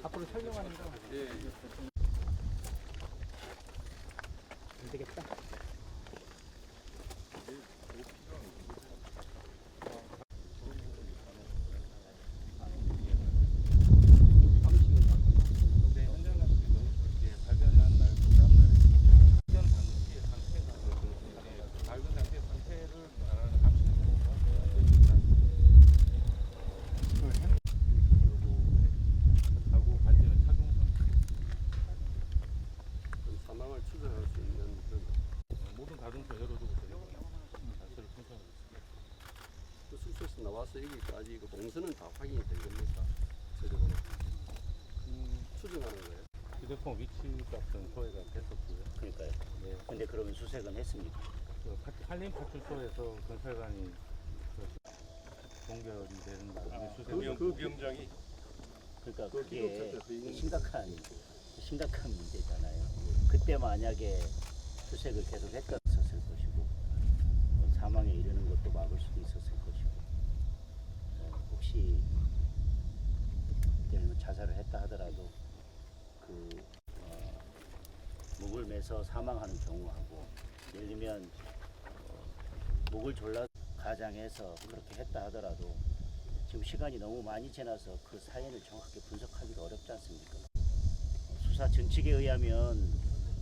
앞으로 설명하는 거. 예. 안 되겠다. 사망을 추정할 수 있는 그런 모든 가정사 열어두고 자체를 분석하고 있습니다. 그 수소에서 나와서 여기까지 그 동선은 다 확인이 된 겁니까? 최적으로 추정하는 거예요. 휴대폰 위치 값은 소외가 됐었고요. 그러니까요. 네. 근데 그러면 수색은 했습니까? 그 한림파출소에서 경찰관이 동결이 되는 바람에 수색을 그 병장이 그러니까 그 그게 기록자들 그 심각한 문제잖아요. 그때 만약에 수색을 계속 했었을 것이고 사망에 이르는 것도 막을 수도 있었을 것이고 혹시 그때는 자살을 했다 하더라도 목을 매서 사망하는 경우하고 예를 들면 목을 졸라 가장해서 그렇게 했다 하더라도 지금 시간이 너무 많이 지나서 그 사연을 정확하게 분석하기가 어렵지 않습니까? 수사 정칙에 의하면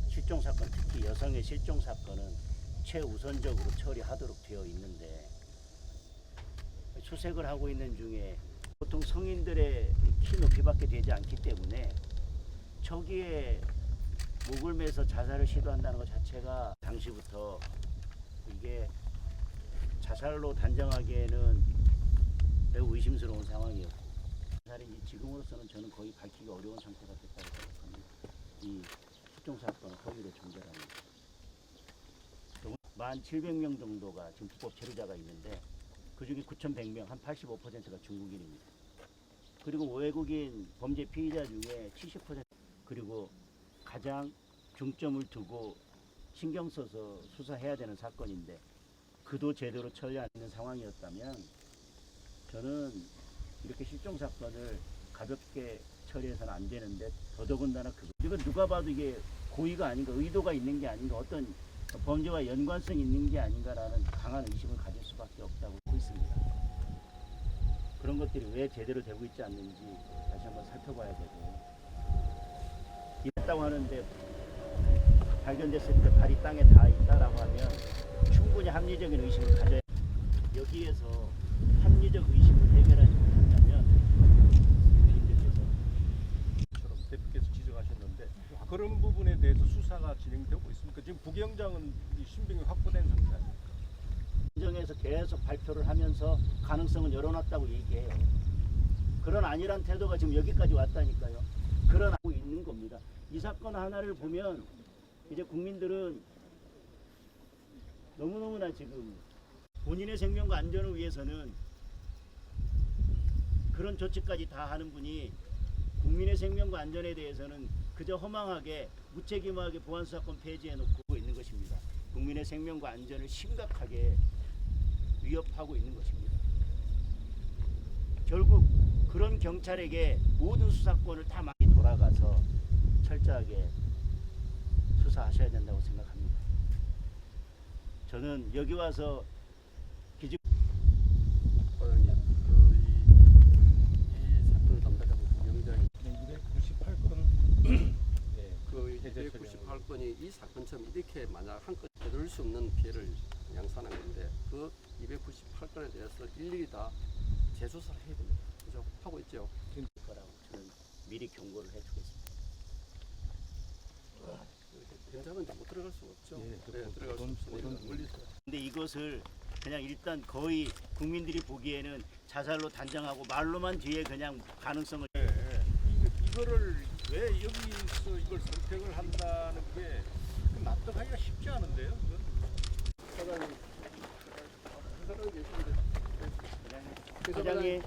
실종 사건, 특히 여성의 실종 사건은 최우선적으로 처리하도록 되어 있는데 수색을 하고 있는 중에 보통 성인들의 키 높이밖에 되지 않기 때문에 저기에 목을 매서 자살을 시도한다는 것 자체가 당시부터 이게 자살로 단정하기에는 매우 의심스러운 상황이었고 자살인지 지금으로서는 저는 거의 밝히기 어려운 상태가 됐다고 생각합니다. 이 실종 사건은 허위로 종결합니다. 1,700명 정도가 지금 불법 체류자가 있는데 그중에 9,100명, 한 85%가 중국인입니다. 그리고 외국인 범죄 피의자 중에 70% 그리고 가장 중점을 두고 신경 써서 수사해야 되는 사건인데 그도 제대로 처리하지 않는 상황이었다면 저는 이렇게 실종 사건을 가볍게 처리해서는 안 되는데 더더군다나 이건 누가 봐도 이게 고의가 아닌가 의도가 있는 게 아닌가 어떤 범죄와 연관성이 있는 게 아닌가라는 강한 의심을 가질 수밖에 없다고 보고 있습니다. 그런 것들이 왜 제대로 되고 있지 않는지 다시 한번 살펴봐야 되고 이랬다고 하는데 발견됐을 때 발이 땅에 닿아 있다라고 하면 충분히 합리적인 의심을 가져야 여기에서 합리적 의심을 해결하지 못한다면 처럼 대표께서 지적하셨는데 그런 부분에 대해서 수사가 진행되고 있습니까? 지금 부경장은 이 신병이 확보된 상태 아닙니까? 행정에서 계속 발표를 하면서 가능성은 열어놨다고 얘기해요. 그런 안일한 태도가 지금 여기까지 왔다니까요. 그런 하고 있는 겁니다. 이 사건 하나를 보면 이제 국민들은 너무너무나 지금 본인의 생명과 안전을 위해서는 그런 조치까지 다 하는 분이 국민의 생명과 안전에 대해서는 그저 허망하게 무책임하게 보안수사권 폐지해놓고 있는 것입니다. 국민의 생명과 안전을 심각하게 위협하고 있는 것입니다. 결국 그런 경찰에게 모든 수사권을 다 많이 돌아가서 철저하게 수사하셔야 된다고 생각합니다. 저는 여기 와서 과장님 이 사건을 담당하는 부경장이 298건 그 298건이 이 사건처럼 이렇게 만약 한 건 되돌릴 수 없는 피해를 양산한 건데 그 298건에 대해서 일일이 다 재조사를 해야 됩니다. 그죠? 하고 있죠. 거라고 저는 미리 경고를 해주겠습니다. 현장은 못 들어갈 수가 없죠. 예, 들어갈 수 없으니까 멀리서. 근데 이것을 그냥 일단 거의 국민들이 보기에는 자살로 단정하고 말로만 뒤에 그냥 가능성을 이거를 왜 여기서 이걸 선택을 한다는 게 납득하기가 쉽지 않은데요. 사장님, 사장님 계신데. 회장님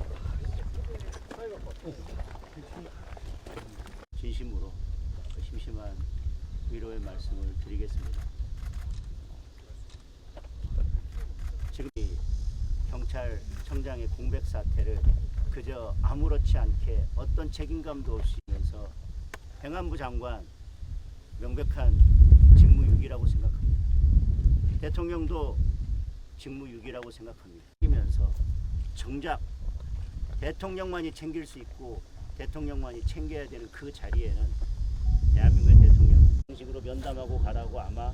진심으로 심심한 위로의 말씀을 드리겠습니다. 지금 이 경찰청장의 공백 사태를 그저 아무렇지 않게 어떤 책임감도 없이 면서 행안부 장관 명백한 직무유기라고 생각합니다. 대통령도 직무유기라고 생각합니다. 이면서 정작 대통령만이 챙길 수 있고 대통령만이 챙겨야 되는 그 자리에는 대한민국의 대통령은 식으로 면담하고 가라고 아마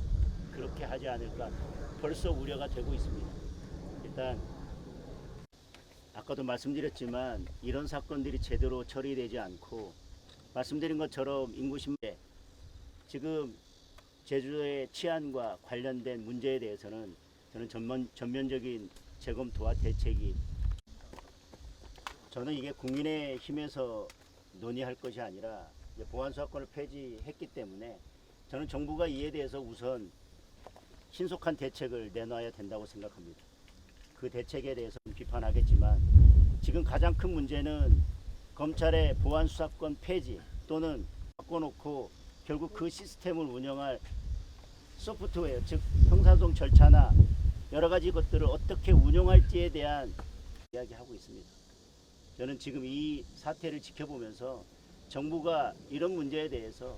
그렇게 하지 않을까 벌써 우려가 되고 있습니다. 일단 아까도 말씀드렸지만 이런 사건들이 제대로 처리되지 않고 말씀드린 것처럼 인구심배 지금 제주도의 치안과 관련된 문제에 대해서는 저는 전면적인 재검토와 대책이 저는 이게 국민의힘에서 논의할 것이 아니라 이제 보안수사권을 폐지했기 때문에 저는 정부가 이에 대해서 우선 신속한 대책을 내놔야 된다고 생각합니다. 그 대책에 대해서 비판하겠지만 지금 가장 큰 문제는 검찰의 보안수사권 폐지 또는 바꿔놓고 결국 그 시스템을 운영할 소프트웨어 즉 형사소송 절차나 여러 가지 것들을 어떻게 운영할지에 대한 이야기하고 있습니다. 저는 지금 이 사태를 지켜보면서 정부가 이런 문제에 대해서